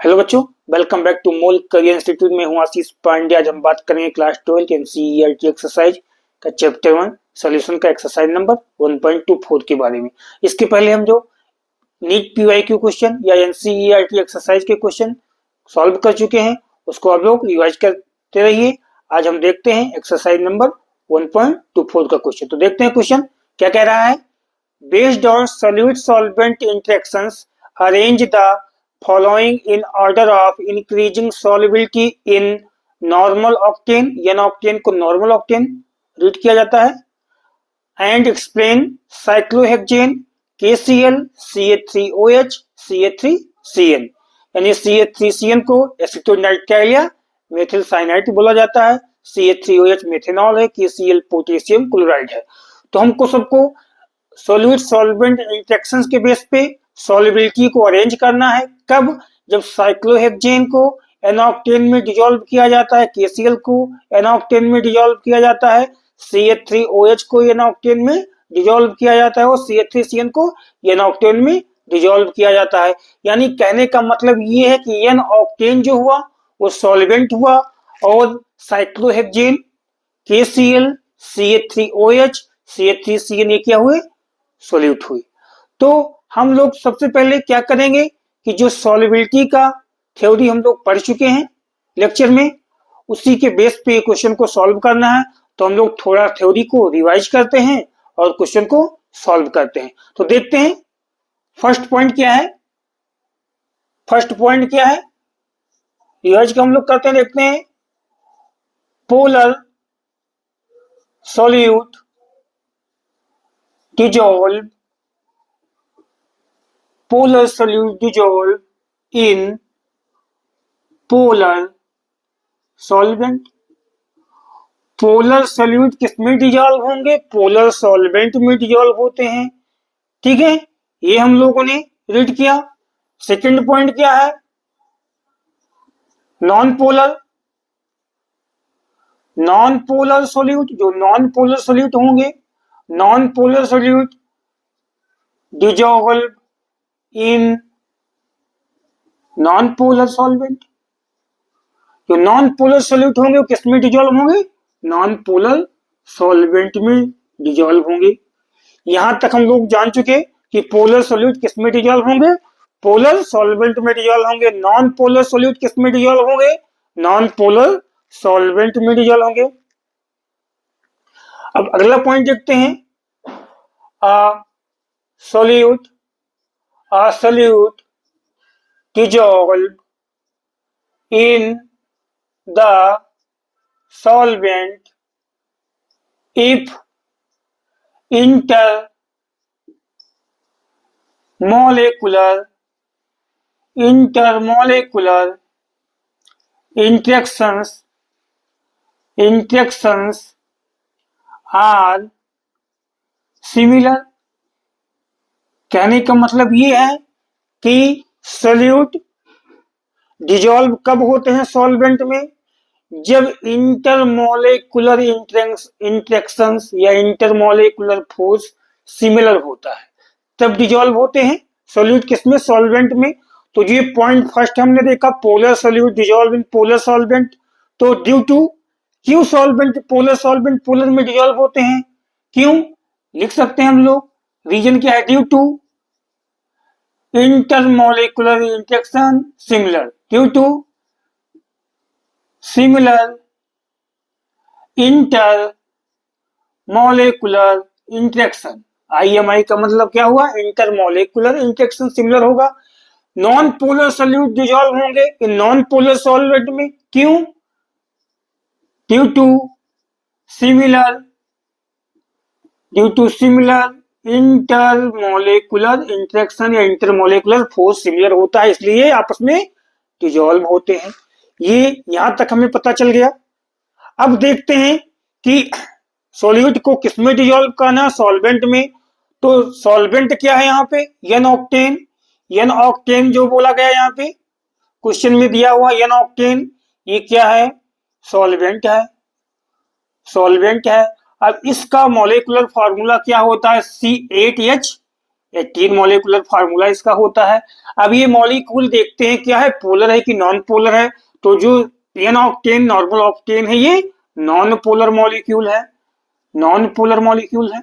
Hello बच्चों, welcome back to मोल career institute में हूं आशीष पांडे। आज हम बात करेंगे क्लास 12 के एनसीईआरटी एक्सरसाइज का चैप्टर 1 सॉल्यूशन का एक्सरसाइज नंबर 1.24 के बारे में। इसके पहले हम जो नीट पीवाईक्यू क्वेश्चन या एनसीईआरटी एक्सरसाइज के क्वेश्चन सॉल्व कर चुके हैं, उसको आप लोग रिवाइज करते रहिए। आज हम देखते हैं एक्सरसाइज नंबर 1.24 का क्वेश्चन। तो देखते हैं क्वेश्चन क्या कह रहा है। Based on solute solvent interactions arrange the following in order of increasing solubility in normal octane, n octane को normal octane रीड किया जाता है, and explain cyclohexane KCl CH3OH CH3CN, यानी CH3CN को एसिटोनाइट्राइल या मेथिल साइनाइड बोला जाता है, CH3OH मेथेनॉल है, KCl पोटेशियम क्लोराइड है। तो हमको सबको सॉल्यूट सॉल्वेंट इंटरेक्शंस के बेस पे सॉल्युबिलिटी को अरेंज करना है। कब? जब साइक्लोहेक्सेन को एन-ऑक्टेन में डिसॉल्व किया जाता है, KCl को एन-ऑक्टेन में डिसॉल्व किया जाता है, CH3OH को एन-ऑक्टेन में डिसॉल्व किया जाता है और CH3CN को एन-ऑक्टेन में डिसॉल्व किया जाता है। यानी कहने का मतलब ये है कि एन-ऑक्टेन जो हुआ वो सॉल्वेंट हुआ और साइक्लोहेक्सेन KCl CH3OH CH3CN ये क्या हुए? सॉल्यूट हुई। तो हम लोग सबसे पहले क्या करेंगे कि जो सॉल्युबिलिटी का थ्योरी हम लोग पढ़ चुके हैं लेक्चर में, उसी के बेस पे क्वेश्चन को सॉल्व करना है। तो हम लोग थोड़ा थ्योरी को रिवाइज करते हैं और क्वेश्चन को सॉल्व करते हैं। तो देखते हैं फर्स्ट पॉइंट क्या है। फर्स्ट पॉइंट क्या है रिवाइज का हम लोग करते हैं, देखते हैं। Polar solute dissolve polar solute dissolve in polar solvent। Polar solute किसमें डिजॉल्व होंगे? पोलर सॉल्वेंट में डिजॉल्व होते हैं। ठीक है, ये हम लोगों ने रीड किया। सेकंड पॉइंट क्या है? नॉन पोलर सॉल्यूट, जो नॉन पोलर सॉल्यूट होंगे, non polar solute dissolve in non polar solvent. जो नॉन पोलर सॉल्यूट होंगे वो किस में डिजॉल्व होंगे? नॉन पोलर सॉल्वेंट में डिजॉल्व होंगे। यहां तक हम लोग जान चुके कि पोलर सॉल्यूट किस में डिजॉल्व होंगे? पोलर सॉल्वेंट में डिजॉल्व होंगे। नॉन पोलर सॉल्यूट किस में डिजॉल्व होंगे? नॉन पोलर सॉल्वेंट में डिजॉल्व होंगे। अब अगला पॉइंट देखते हैं। solute dissolve in the solvent if intermolecular interactions are similar। कहने का मतलब ये है कि सॉल्यूट डिजॉल्व कब होते हैं सॉल्वेंट में? जब इंटरमोलेकुलर इंटरेक्शंस या इंटरमोलेकुलर फोर्स सिमिलर होता है, तब डिजॉल्व होते हैं सॉल्यूट किसमें? सॉल्वेंट में। तो ये पॉइंट फर्स्ट हमने देखा, polar solute dissolve in polar solvent. तो ड्यू टू, क्यों सॉल्वेंट पोलर सॉल्वेंट पोलर में डिजॉल्व होते हैं? क्यों? लिख सकते हैं हम लोग, रीजन क्या है? Due to intermolecular interaction similar, due to similar intermolecular interaction. IMI का मतलब क्या हुआ? इंटरमोलेकुलर इंटरेक्शन सिमिलर होगा। नॉन पोलर सॉल्यूट डिजॉल्व होंगे इन नॉन पोलर सॉल्वेंट में, क्यों? Due to similar intermolecular interaction या इंटरमोलेकुलर फोर्स सिमिलर होता है, इसलिए आपस में डिजॉल्व होते हैं। ये यहां तक हमें पता चल गया। अब देखते हैं कि सॉल्यूट को किसमें डिजॉल्व करना है? सॉल्वेंट में। तो सॉल्वेंट क्या है यहाँ पे? एन-ऑक्टेन। एन-ऑक्टेन जो बोला गया यहाँ पे क्वेश्चन में दिया हुआ एन-ऑक्टेन, ये क्या है? सॉल्वेंट है। अब इसका मॉलिक्यूलर फार्मूला क्या होता है? C8H 18 मॉलिक्यूलर फार्मूला इसका होता है। अब ये मॉलिक्यूल देखते हैं क्या है, पोलर है कि नॉन पोलर है। तो जो एन ऑक्टेन नॉर्मल ऑक्टेन है ये नॉन पोलर मॉलिक्यूल है, नॉन पोलर मॉलिक्यूल है,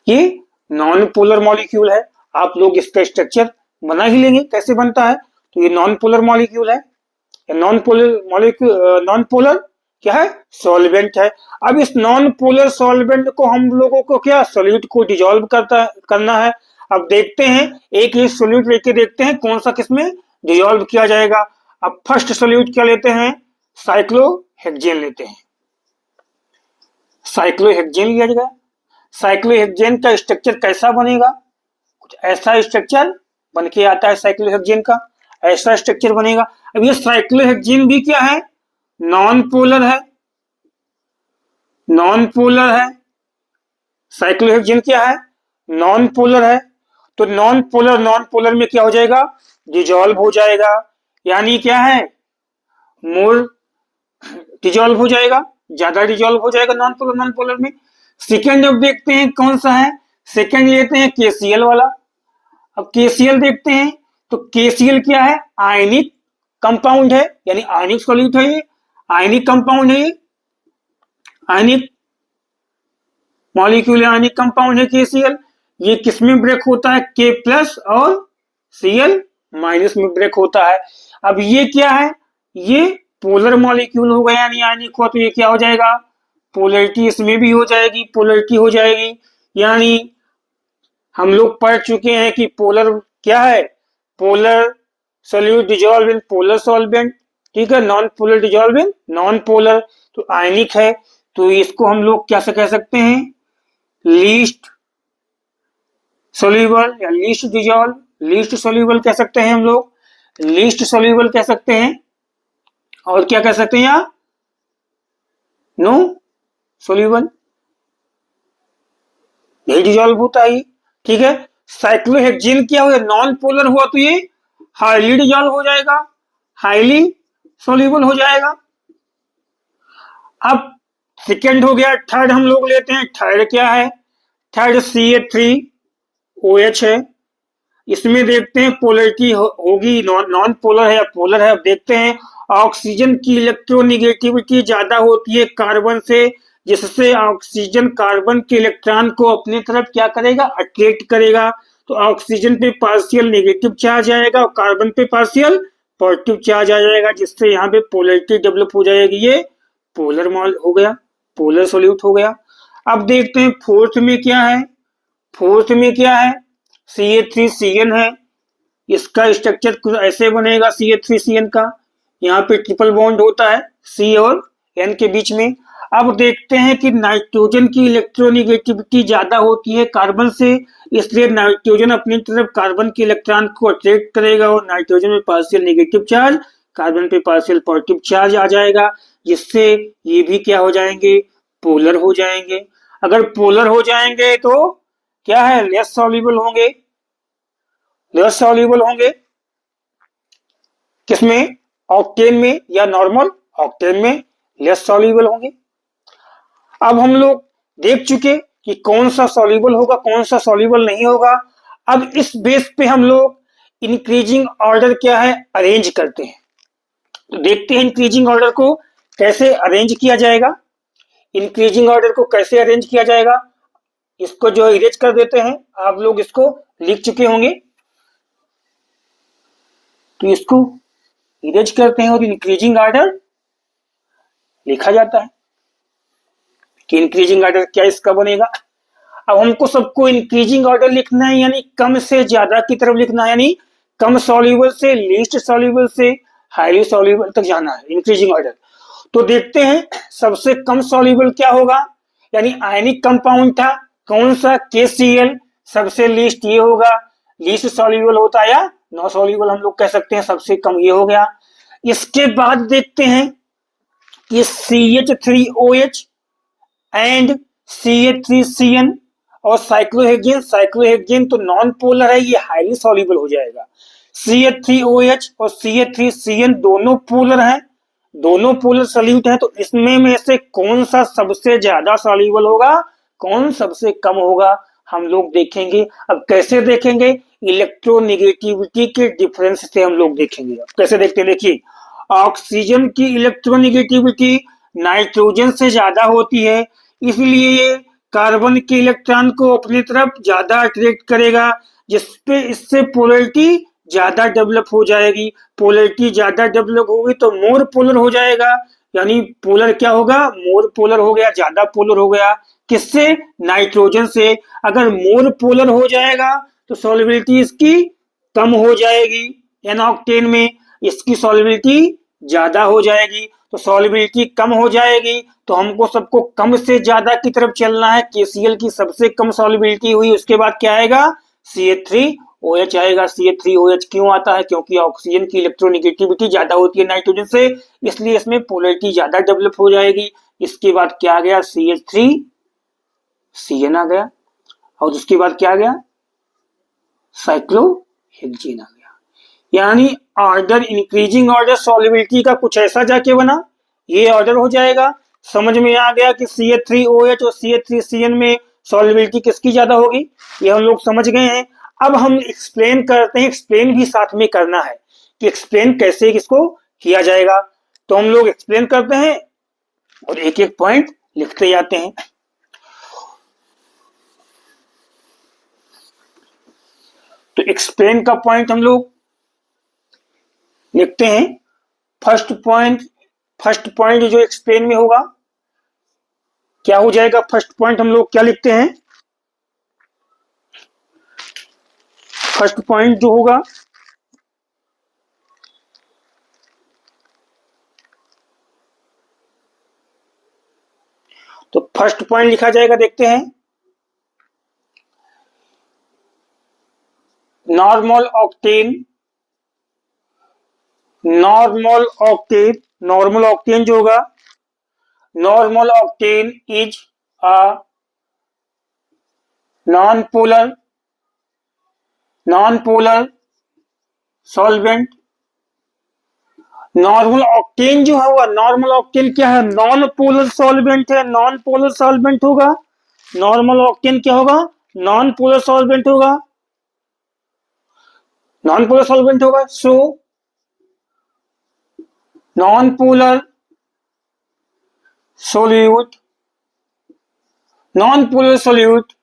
ये नॉन पोलर मॉलिक्यूल है। आप लोग इसका स्ट्रक्चर बना ही लेंगे कैसे बनता है। तो ये नॉन पोलर मॉलिक्यूल है, non polar molecule, non polar क्या है, सॉल्वेंट है। अब इस नॉन पोलर सॉल्वेंट को हम लोगों को क्या, सोल्यूट को डिजोल्व करना है। अब देखते हैं एक एक सोल्यूट लेके देखते हैं कौन सा किसमें डिजोल्व किया जाएगा। अब फर्स्ट सोल्यूट क्या लेते हैं, साइक्लोहेक्सेन लेते हैं, साइक्लोहेक्सेन लिया जाएगा। साइक्लोहेक्सेन का स्ट्रक्चर कैसा बनेगा, कुछ ऐसा स्ट्रक्चर बन के आता है साइक्लोहेक्सेन का, ऐसा स्ट्रक्चर बनेगा। अब ये साइक्लोहेक्सेन भी क्या है, नॉन पोलर है, नॉन पोलर है। साइक्लोहेक्सेन क्या है, नॉन पोलर है। तो नॉन पोलर में क्या हो जाएगा, डिजोल्व हो जाएगा, यानी क्या है, मोर डिजोल्व हो जाएगा, ज्यादा डिजोल्व हो जाएगा नॉन पोलर में। सेकेंड अब देखते हैं कौन सा है, सेकेंड लेते हैं KCl वाला। अब KCl देखते हैं तो KCl क्या है, आयनिक कंपाउंड है, यानी आयनिक सॉल्यूट है, ये आयनिक कंपाउंड है, ये आयनिक मॉलिक्यूल आयनिक कंपाउंड है KCl। ये किसमें ब्रेक होता है, K+ और Cl- में ब्रेक होता है। अब ये क्या है, ये पोलर मॉलिक्यूल हो गया, यानी आयनिक हुआ, तो ये क्या हो जाएगा, पोलरिटी इसमें भी हो जाएगी, पोलरिटी हो जाएगी। यानी हम लोग पढ़ चुके हैं कि पोलर क्या है, polar solute dissolve in polar solvent, ठीक है, non polar dissolve in non polar, तो आयनिक है। तो इसको हम लोग क्या से कह सकते हैं, लीस्ट सोल्यूबल या लीस्ट डिजोल्व, लीस्ट सोल्यूबल कह सकते हैं हम लोग, लीस्ट सोल्यूबल कह सकते हैं। और क्या कह सकते हैं यहाँ, नो सोल्यूबल, यही डिजोल्व होता है, ठीक है। साइक्लोहेक्सेन क्या हुआ, नॉन पोलर हुआ, तो ये हाईली डिजोल्व हो जाएगा, हाईली सोल्यूबल हो जाएगा। अब सेकेंड हो गया, थर्ड हम लोग लेते हैं। थर्ड क्या है, थर्ड CH3OH है। इसमें देखते हैं पोलरिटी होगी नॉन पोलर है या पोलर है। अब देखते हैं ऑक्सीजन की इलेक्ट्रोनिगेटिविटी ज्यादा होती है कार्बन से, जिससे ऑक्सीजन कार्बन के इलेक्ट्रॉन को अपनी तरफ क्या करेगा, अट्रैक्ट करेगा। तो ऑक्सीजन पे पार्शियल नेगेटिव चार्ज आएगा और कार्बन पे पार्शियल पॉजिटिव चार्ज आ जाएगा, जिससे यहाँ पे पोलरिटी डेवलप हो जाएगी, ये पोलर मॉल हो गया, पोलर सोल्यूट हो गया। अब देखते हैं फोर्थ में क्या है, फोर्थ में क्या है, CH3CN है। इसका स्ट्रक्चर कुछ ऐसे बनेगा CH3CN का, यहाँ पे ट्रिपल बॉन्ड होता है C और N के बीच में। अब देखते हैं कि नाइट्रोजन की इलेक्ट्रोनिगेटिविटी ज्यादा होती है कार्बन से, इसलिए नाइट्रोजन अपनी तरफ कार्बन के इलेक्ट्रॉन को अट्रैक्ट करेगा और नाइट्रोजन में पार्शियल नेगेटिव चार्ज, कार्बन पे पार्शियल पॉजिटिव चार्ज आ जाएगा, जिससे ये भी क्या हो जाएंगे, पोलर हो जाएंगे। अगर पोलर हो जाएंगे तो क्या है, लेस सॉल्युबल होंगे, लेस सॉल्युबल होंगे किसमें, ऑक्टेन में या नॉर्मल ऑक्टेन में लेस सॉल्युबल होंगे। अब हम लोग देख चुके कि कौन सा सॉल्युबल होगा, कौन सा सॉल्युबल नहीं होगा। अब इस बेस पे हम लोग इंक्रीजिंग ऑर्डर क्या है, अरेंज करते हैं। तो देखते हैं इंक्रीजिंग ऑर्डर को कैसे अरेंज किया जाएगा। इंक्रीजिंग ऑर्डर को कैसे अरेंज किया जाएगा, इसको जो इरेज कर देते हैं, आप लोग इसको लिख चुके होंगे, तो इसको इरेज करते हैं और इंक्रीजिंग ऑर्डर लिखा जाता है कि इंक्रीजिंग ऑर्डर क्या इसका बनेगा। अब हमको सबको इंक्रीजिंग ऑर्डर लिखना है, यानी कम से ज्यादा की तरफ लिखना है, यानी कम सॉल्युबल से लीस्ट सॉल्युबल से हाईली सॉल्युबल तक जाना है इंक्रीजिंग ऑर्डर। तो देखते हैं सबसे कम सॉल्युबल क्या होगा, यानी आयनिक कंपाउंड था कौन सा, KCl, सबसे लीस्ट ये होगा, लीस्ट सॉल्युबल होता है या नो सॉल्युबल हम लोग कह सकते हैं, सबसे कम ये हो गया। इसके बाद देखते हैं कि CH3OH एंड CH3CN और साइक्लोहेक्सेन, साइक्लोहेक्सेन तो नॉन पोलर है, ये हाईली सॉल्युबल हो जाएगा। CH3OH और CH3CN दोनों पोलर हैं, दोनों पोलर सॉल्यूट है, तो इसमें में से कौन सा सबसे ज्यादा सॉल्युबल होगा, कौन सबसे कम होगा, हम लोग देखेंगे। अब कैसे देखेंगे? इलेक्ट्रोनेगेटिविटी के डिफरेंस से हम लोग देखेंगे। अब कैसे देखते हैं, देखिए, ऑक्सीजन की इलेक्ट्रोनेगेटिविटी नाइट्रोजन से ज्यादा होती है, इसलिए ये कार्बन के इलेक्ट्रॉन को अपनी तरफ ज्यादा अट्रैक्ट करेगा, जिसपे इससे पोलरिटी ज्यादा डेवलप हो जाएगी। पोलरिटी ज्यादा डेवलप होगी तो मोर पोलर हो जाएगा, यानी पोलर क्या होगा? मोर पोलर हो गया, ज्यादा पोलर हो गया। किससे? नाइट्रोजन से। अगर मोर पोलर हो जाएगा तो सॉल्युबिलिटी इसकी कम हो जाएगी एन ऑक्टेन में, इसकी सॉल्युबिलिटी ज्यादा हो जाएगी। तो सॉल्युबिलिटी कम हो जाएगी तो हमको सबको कम से ज्यादा की तरफ चलना है। KCl की सबसे कम सॉल्युबिलिटी हुई, उसके बाद क्या आएगा? CH3OH आएगा। CH3OH क्यों आता है? क्योंकि ऑक्सीजन की इलेक्ट्रोनेगेटिविटी ज्यादा होती है नाइट्रोजन से, इसलिए इसमें पोलरिटी ज्यादा डेवलप हो जाएगी। इसके बाद क्या आ गया? CH3CN आ गया, और उसके बाद क्या आ गया? साइक्लोहेक्सेन आ गया। यानी ऑर्डर, इंक्रीजिंग ऑर्डर सॉल्युबिलिटी का कुछ ऐसा जाके बना, ये ऑर्डर हो जाएगा। समझ में आ गया कि CH3OH और CH3CN में सॉल्युबिलिटी किसकी ज्यादा होगी, ये हम लोग समझ गए हैं। अब हम एक्सप्लेन करते हैं, एक्सप्लेन भी साथ में करना है कि एक्सप्लेन कैसे इसको किया जाएगा। तो हम लोग एक्सप्लेन करते हैं और एक एक पॉइंट लिखते जाते हैं। तो एक्सप्लेन का पॉइंट हम लोग लिखते हैं। फर्स्ट पॉइंट जो एक्सप्लेन में होगा क्या हो जाएगा? फर्स्ट पॉइंट हम लोग क्या लिखते हैं? फर्स्ट पॉइंट जो होगा, तो फर्स्ट पॉइंट लिखा जाएगा, देखते हैं। नॉर्मल ऑक्टेन जो होगा, normal octane is a non polar solvent. Normal octane जो होगा, नॉर्मल ऑक्टेन क्या है? नॉन पोलर सॉल्वेंट है। नॉन पोलर सॉल्वेंट होगा, नॉर्मल ऑक्टेन क्या होगा? नॉन पोलर सॉल्वेंट होगा, नॉन पोलर सॉल्वेंट होगा। So non polar solute non-polar solute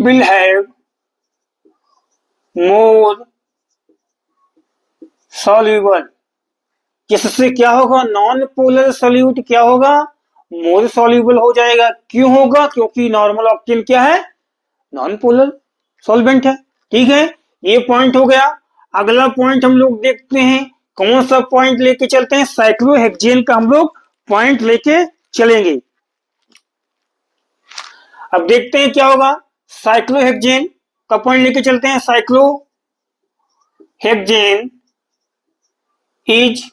will have more soluble। जिससे क्या होगा? नॉन पोलर सोल्यूट क्या होगा? मोर सॉल्युबल हो जाएगा। क्यों होगा? क्योंकि नॉर्मल ऑक्टेन क्या है? नॉन पोलर सॉल्वेंट है। ठीक है, ये पॉइंट हो गया। अगला पॉइंट हम लोग देखते हैं, कौन सा पॉइंट लेके चलते हैं? साइक्लोहेक्सेन का हम लोग पॉइंट लेके चलेंगे। अब देखते हैं क्या होगा। साइक्लोहेक्सेन का पॉइंट लेके चलते हैं। Cyclohexane is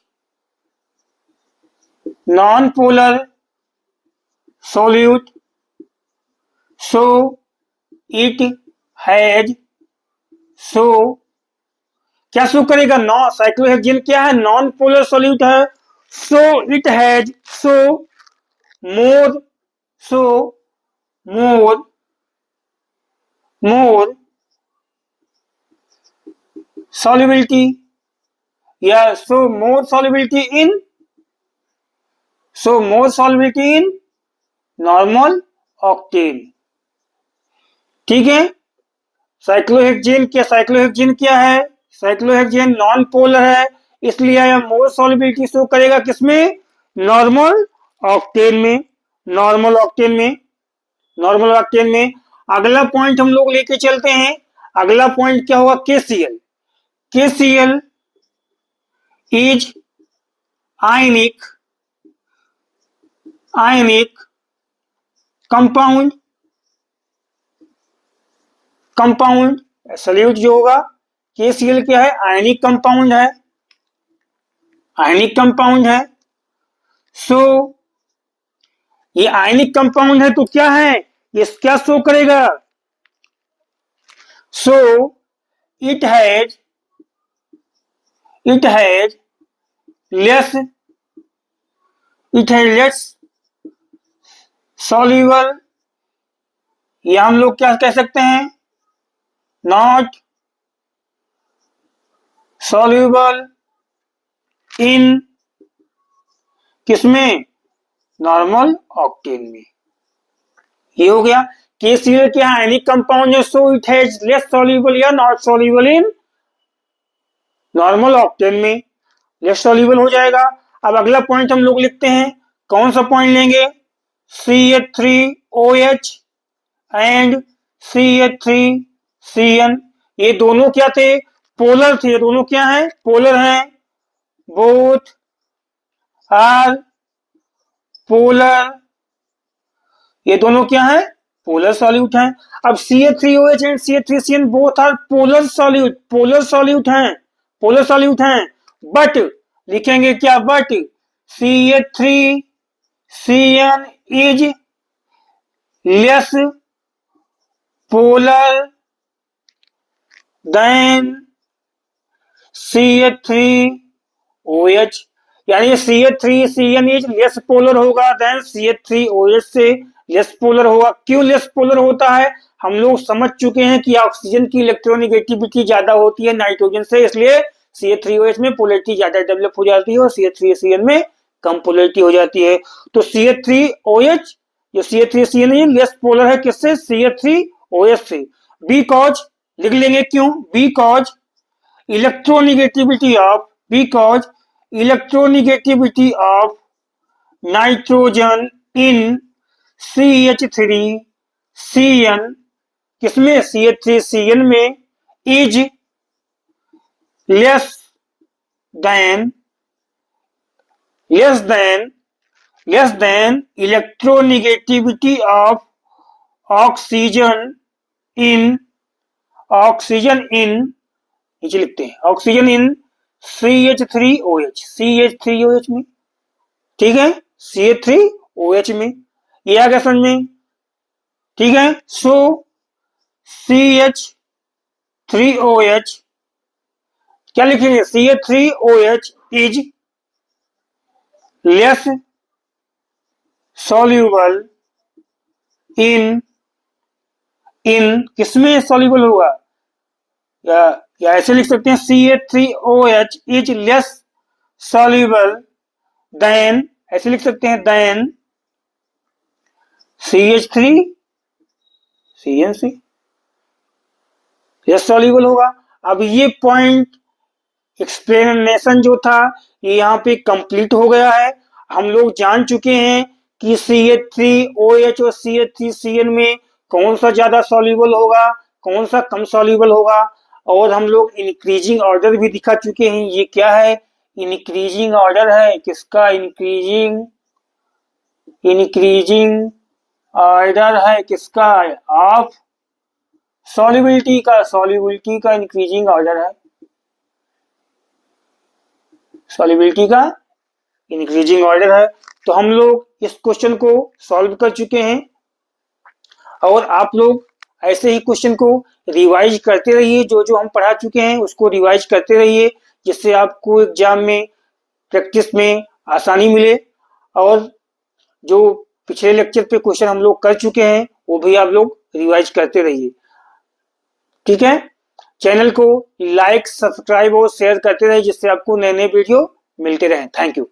non polar solute, so it has so क्या शो करेगा? नॉ साइक्लोहेक्सेन क्या है? नॉन पोलर सोल्यूट है। सो it has more so more more solubility, yeah, so more solubility in normal octane. ठीक है, साइक्लोहेक्सेन क्या है? साइक्लोहेक्सेन नॉन पोलर है, इसलिए यह मोर सॉल्युबिलिटी शो करेगा किसमें? नॉर्मल ऑक्टेन में। नॉर्मल ऑक्टेन में अगला पॉइंट हम लोग लेके चलते हैं। अगला पॉइंट क्या होगा? KCl is ionic compound solute जो होगा, KCl क्या है? आयनिक कंपाउंड है। सो ये आयनिक कंपाउंड है तो क्या है? ये क्या शो करेगा? सो इट हैज लेस soluble या हम लोग क्या कह सकते हैं, नॉट सॉल्यूबल इन किसमें, नॉर्मल ऑक्टेन में। ये हो गया। KCl क्या है, एनी कंपाउंड जो so it has less soluble या not soluble in normal octane में, लेस सॉल्यूबल हो जाएगा। अब अगला पॉइंट हम लोग लिखते हैं, कौन सा पॉइंट लेंगे, CH3OH एंड CH3CN, ये दोनों क्या थे, पोलर थे। दोनों क्या हैं, पोलर हैं, बोथ आर पोलर, ये दोनों क्या है, पोलर सॉल्यूट हैं। अब CH3OH and CH3CN both are polar solute, polar solute हैं, पोलर सॉल्यूट हैं, बट लिखेंगे क्या, but CH3CN is less polar than CH3OH, यानी CH3CN इज लेस पोलर होगा देन CH3OH से लेस पोलर होगा। क्यों लेस पोलर होता है, हम लोग समझ चुके हैं कि ऑक्सीजन की इलेक्ट्रोनेगेटिविटी ज्यादा होती है नाइट्रोजन से, इसलिए CH3OH में पोलैरिटी ज्यादा डेवलप हो जाती है और CH3CN में कम पोलैरिटी हो जाती है। तो CH3OH जो CH3CN है लेस पोलर है किससे, CH3OH से। बिकॉज लिख लेंगे, क्यों, because electronegativity of nitrogen in CH3CN किसमें, CH3CN में is less than electronegativity of oxygen in नीचे लिखते हैं, ऑक्सीजन इन CH3OH में, ठीक है, CH3OH में, ये आ गया समझ में, ठीक है। सो CH3OH क्या लिखेंगे, CH3OH is less soluble in किसमें सॉल्यूबल होगा, या ऐसे लिख सकते हैं, CH3OH is less soluble then, ऐसे लिख सकते हैं, देन CH3CN से लेस सॉल्यूबल होगा। अब ये पॉइंट एक्सप्लेनेशन जो था ये यहाँ पे कंप्लीट हो गया है। हम लोग जान चुके हैं कि CH3OH और CH3CN में कौन सा ज्यादा सॉल्यूबल होगा, कौन सा कम सॉल्यूबल होगा, और हम लोग इंक्रीजिंग ऑर्डर भी दिखा चुके हैं। ये क्या है, इंक्रीजिंग ऑर्डर है किसका, इंक्रीजिंग ऑर्डर है किसका, ऑफ सॉल्युबिलिटी का इंक्रीजिंग ऑर्डर है, सॉल्युबिलिटी का इंक्रीजिंग ऑर्डर है। तो हम लोग इस क्वेश्चन को सॉल्व कर चुके हैं और आप लोग ऐसे ही क्वेश्चन को रिवाइज करते रहिए, जो जो हम पढ़ा चुके हैं उसको रिवाइज करते रहिए, जिससे आपको एग्जाम में प्रैक्टिस में आसानी मिले। और जो पिछले लेक्चर पे क्वेश्चन हम लोग कर चुके हैं वो भी आप लोग रिवाइज करते रहिए, ठीक है। चैनल को लाइक, सब्सक्राइब और शेयर करते रहिए, जिससे आपको नए नए वीडियो मिलते रहें। Thank you.